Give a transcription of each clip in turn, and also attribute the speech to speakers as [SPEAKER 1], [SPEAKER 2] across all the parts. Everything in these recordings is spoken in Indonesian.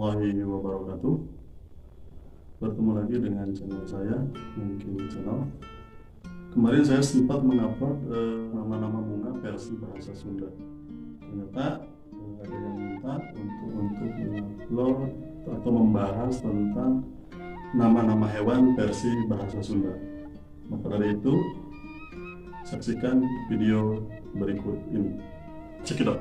[SPEAKER 1] warahmatullahi wabarakatuh. Bertemu lagi dengan channel saya, Mungkin Channel. Kemarin saya sempat mengupload nama-nama bunga versi bahasa Sunda. Ternyata ada yang minta untuk mengupload atau membahas tentang nama-nama hewan versi bahasa Sunda. Maka dari itu, saksikan video berikut ini. Check it out.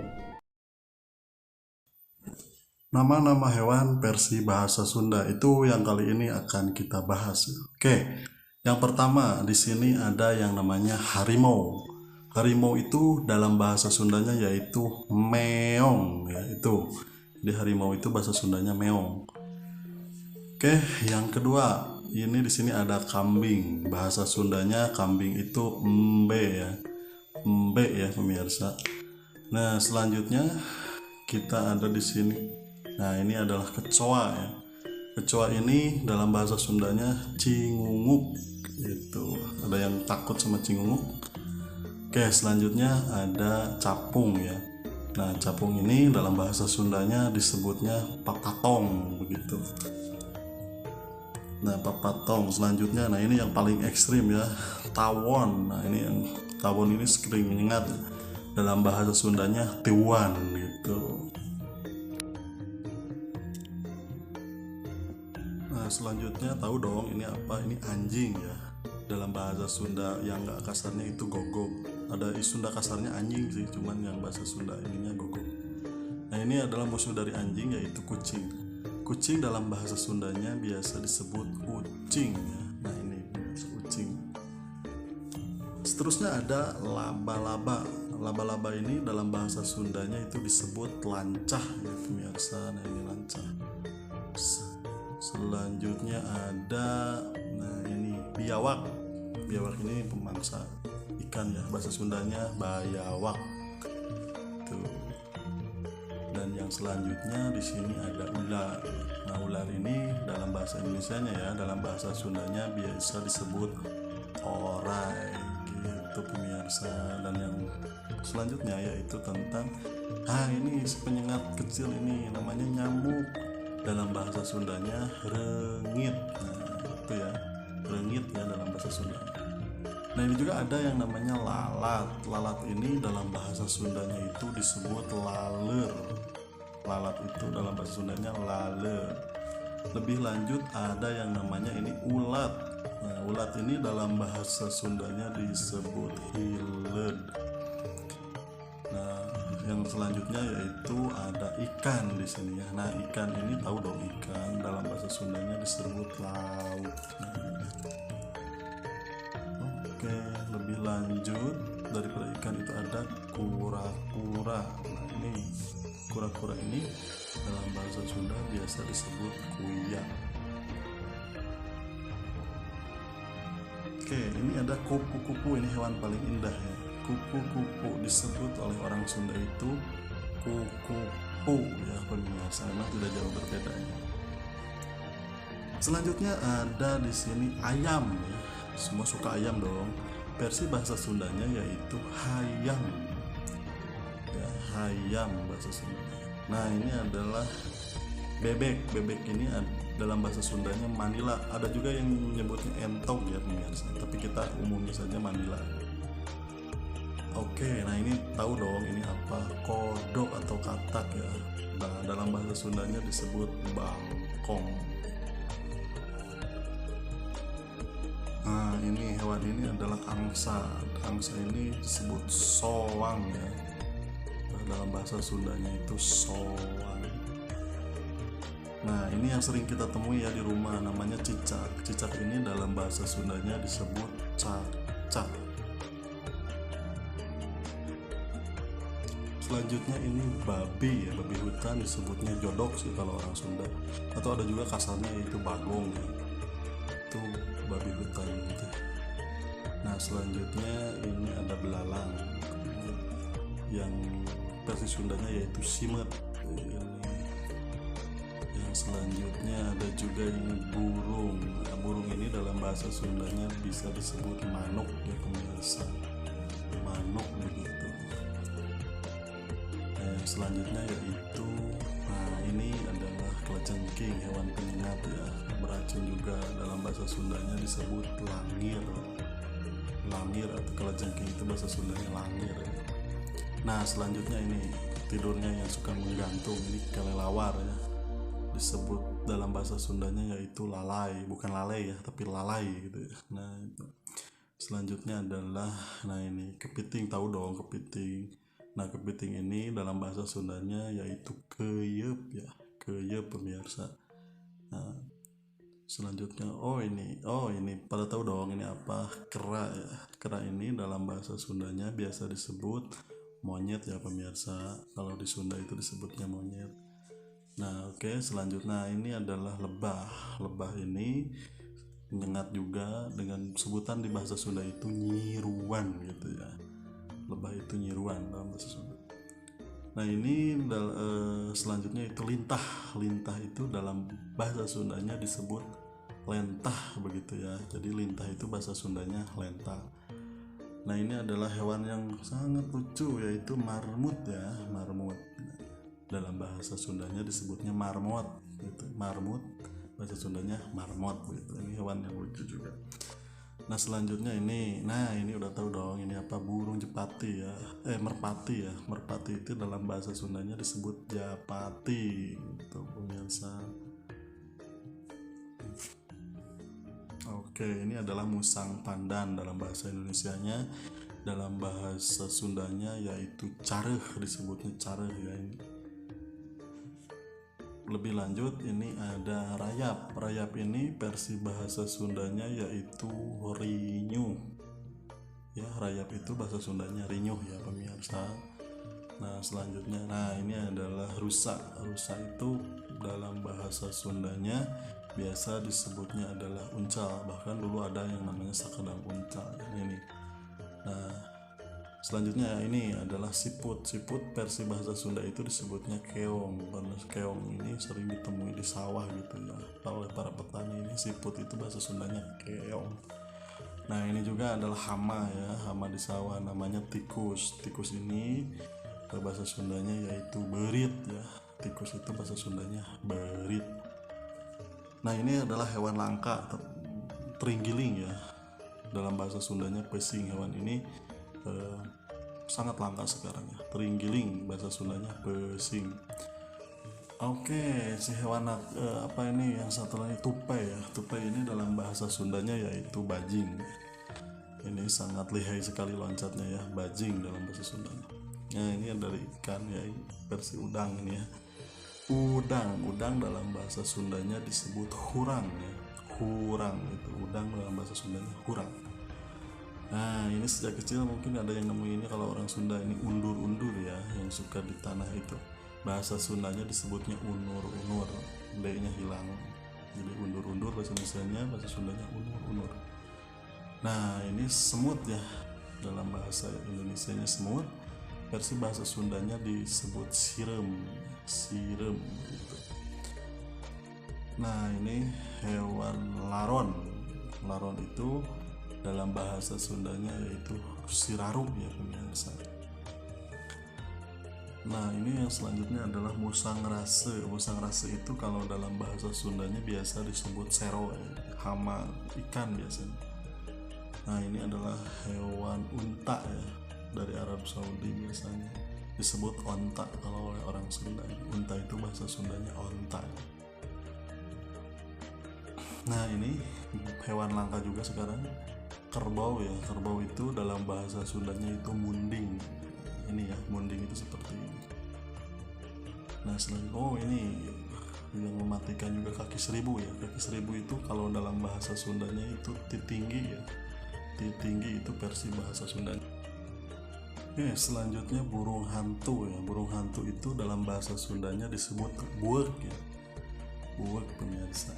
[SPEAKER 1] Nama-nama hewan versi bahasa Sunda itu yang kali ini akan kita bahas. Oke, yang pertama di sini ada yang namanya harimau. Harimau itu dalam bahasa Sundanya yaitu meong, ya itu. Di harimau itu bahasa Sundanya meong. Oke, yang kedua ini di sini ada kambing. Bahasa Sundanya kambing itu embe ya, embe ya pemirsa. Nah selanjutnya kita ada di sini. Nah ini adalah kecoa ya. Kecoa ini dalam bahasa Sundanya cingunguk gitu. Ada yang takut sama cingunguk. Oke, selanjutnya ada capung ya. Nah capung ini dalam bahasa Sundanya disebutnya papatong begitu. Nah papatong selanjutnya, nah ini yang paling ekstrim ya, tawon. Nah ini yang tawon ini sering ingat dalam bahasa Sundanya tiwan gitu. Nah selanjutnya tahu dong ini apa? Ini anjing ya. Dalam bahasa Sunda yang gak kasarnya itu gogok. Ada Sunda kasarnya anjing sih, cuman yang bahasa Sunda ininya gogok. Nah ini adalah musuh dari anjing yaitu kucing. Kucing dalam bahasa Sundanya biasa disebut ucing ya. Nah ini ucing. Seterusnya ada laba-laba. Laba-laba ini dalam bahasa Sundanya itu disebut lancah ya pemirsa. Nah ini lancah. Selanjutnya ada, nah ini biawak. Biawak ini pemangsa ikan ya, bahasa Sundanya bayawak. Tuh. Dan yang selanjutnya di sini ada ular. Nah ular ini dalam bahasa Indonesianya ya, dalam bahasa Sundanya biasa disebut orai gitu pemirsa. Dan yang selanjutnya yaitu tentang ini penyengat kecil ini namanya nyamuk. Dalam bahasa Sundanya rengit. Nah itu ya, rengit ya dalam bahasa Sunda. Nah ini juga ada yang namanya lalat. Lalat ini dalam bahasa Sundanya itu disebut laler. Lalat itu dalam bahasa Sundanya laler. Lebih lanjut ada yang namanya ini ulat. Nah ulat ini dalam bahasa Sundanya disebut hiled. Nah yang selanjutnya yaitu ada ikan di sini ya. Nah ikan ini tahu dong, ikan dalam bahasa Sundanya disebut laut. Oke, lebih lanjut daripada ikan itu ada kura-kura. Nah ini kura-kura ini dalam bahasa Sunda biasa disebut kuya. Oke, ini ada kupu-kupu. Ini hewan paling indah ya. Kupu-kupu disebut oleh orang Sunda itu kukupu ya pemirsa, memang tidak jauh berbeda ya. Selanjutnya ada di sini ayam ya. Semua suka ayam dong. Versi bahasa Sundanya yaitu hayam. Ya, hayam bahasa Sunda. Nah, ini adalah bebek. Bebek ini dalam bahasa Sundanya Manila. Ada juga yang menyebutnya entog ya pemirsa, tapi kita umumnya saja Manila. Oke, nah ini tahu dong ini apa? Kodok atau katak ya. Nah, dalam bahasa Sundanya disebut bangkong. Nah, ini hewan ini adalah angsa. Angsa ini disebut soang ya. Nah, dalam bahasa Sundanya itu soang. Nah, ini yang sering kita temui ya di rumah, namanya cicak. Cicak ini dalam bahasa Sundanya disebut cacak. Selanjutnya ini babi ya, babi hutan disebutnya jodok sih kalau orang Sunda. Atau ada juga kasarnya yaitu bagong ya. Itu babi hutan gitu. Nah selanjutnya ini ada belalang. Yang versi Sundanya yaitu simet. Yang selanjutnya ada juga ini burung. Nah, burung ini dalam bahasa Sundanya bisa disebut manuk ya pemirsa. Manuk begitu. Selanjutnya yaitu ini adalah kalajengking, hewan penyengat ya, beracun juga. Dalam bahasa Sundanya disebut langir. Langir atau kalajengking itu bahasa Sundanya langir ya. Nah selanjutnya ini tidurnya yang suka menggantung, ini kelelawar ya, disebut dalam bahasa Sundanya yaitu lalai, bukan lalai ya tapi lalai gitu ya. Nah itu selanjutnya adalah, nah ini kepiting, tahu dong kepiting. Nah kepiting ini dalam bahasa Sundanya yaitu keyep ya, keyep pemirsa. Nah selanjutnya oh ini pada tahu dong ini apa, kera ya. Kera ini dalam bahasa Sundanya biasa disebut monyet ya pemirsa, kalau di Sunda itu disebutnya monyet. Nah oke, selanjutnya ini adalah lebah. Lebah ini menyengat juga, dengan sebutan di bahasa Sunda itu nyiruan gitu ya. Lebah itu nyiruan dalam bahasa Sunda. Nah ini selanjutnya itu lintah. Lintah itu dalam bahasa Sundanya disebut lentah begitu ya. Jadi lintah itu bahasa Sundanya lentah. Nah ini adalah hewan yang sangat lucu yaitu marmut ya, marmut. Dalam bahasa Sundanya disebutnya marmot gitu. Marmut bahasa Sundanya marmot gitu. Ini hewan yang lucu juga. Nah selanjutnya ini, nah ini udah tahu dong ini apa, burung jepati ya, merpati ya. Merpati itu dalam bahasa Sundanya disebut japati gitu pemirsa. Oke, ini adalah musang pandan dalam bahasa Indonesianya. Dalam bahasa Sundanya yaitu careh, disebutnya careh ya ini. Lebih lanjut ini ada rayap. Rayap ini versi bahasa Sundanya yaitu rinyuh. Ya, rayap itu bahasa Sundanya rinyuh ya pemirsa. Nah, selanjutnya ini adalah rusa. Rusa itu dalam bahasa Sundanya biasa disebutnya adalah uncal, bahkan dulu ada yang namanya sakadang uncal ini. Nah selanjutnya ini adalah siput. Siput versi bahasa Sunda itu disebutnya keong, karena keong ini sering ditemui di sawah gitu ya oleh para petani. Ini siput itu bahasa Sundanya keong. Nah ini juga adalah hama ya, hama di sawah namanya tikus. Tikus ini bahasa Sundanya yaitu berit ya. Tikus itu bahasa Sundanya berit. Nah ini adalah hewan langka, terenggiling ya. Dalam bahasa Sundanya pesing. Hewan ini sangat langka sekarang ya. Terenggiling bahasa Sundanya pesing. Oke, si hewan apa ini yang satu lagi, tupai ya. Tupai ini dalam bahasa Sundanya yaitu bajing. Ini sangat lihai sekali loncatnya ya, bajing dalam bahasa Sundanya. Nah ini dari ikan ya, versi udang ini ya. Udang dalam bahasa Sundanya disebut hurang ya. Hurang itu udang dalam bahasa Sundanya hurang. Nah ini sejak kecil mungkin ada yang nemu ini, kalau orang Sunda ini undur-undur ya, yang suka di tanah itu. Bahasa Sundanya disebutnya unur-unur, D-nya hilang. Jadi undur-undur bahasa Indonesianya, bahasa Sundanya unur-unur. Nah ini semut ya, dalam bahasa Indonesianya semut. Versi bahasa Sundanya disebut sirem gitu. Nah ini hewan laron. Laron itu dalam bahasa Sundanya yaitu siraru ya pemirsa. Nah ini yang selanjutnya adalah musang rase. Musang rase itu kalau dalam bahasa Sundanya biasa disebut sero ya, hama ikan biasanya. Nah ini adalah hewan unta ya, dari Arab Saudi biasanya disebut onta kalau oleh orang Sunda. Unta itu bahasa Sundanya onta. Nah ini hewan langka juga sekarang, kerbau ya. Kerbau itu dalam bahasa Sundanya itu munding. Ini ya, munding itu seperti ini. Nah ini yang mematikan juga kaki seribu ya. Kaki seribu itu kalau dalam bahasa Sundanya itu titinggi ya. Titinggi itu versi bahasa Sundanya. Oke, selanjutnya burung hantu ya. Burung hantu itu dalam bahasa Sundanya disebut buek ya. Buek pemirsa.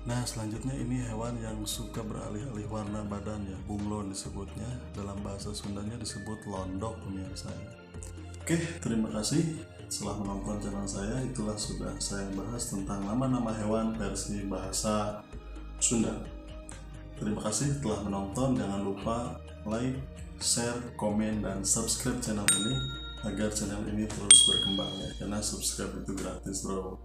[SPEAKER 1] Nah selanjutnya ini hewan yang suka beralih-alih warna badan ya, bunglon disebutnya. Dalam bahasa Sundanya disebut londok pemirsa. Oke, terima kasih setelah menonton channel saya. Itulah sudah saya bahas tentang nama-nama hewan versi bahasa Sunda. Terima kasih telah menonton. Jangan lupa like, share, komen, dan subscribe channel ini agar channel ini terus berkembang ya, karena subscribe itu gratis bro.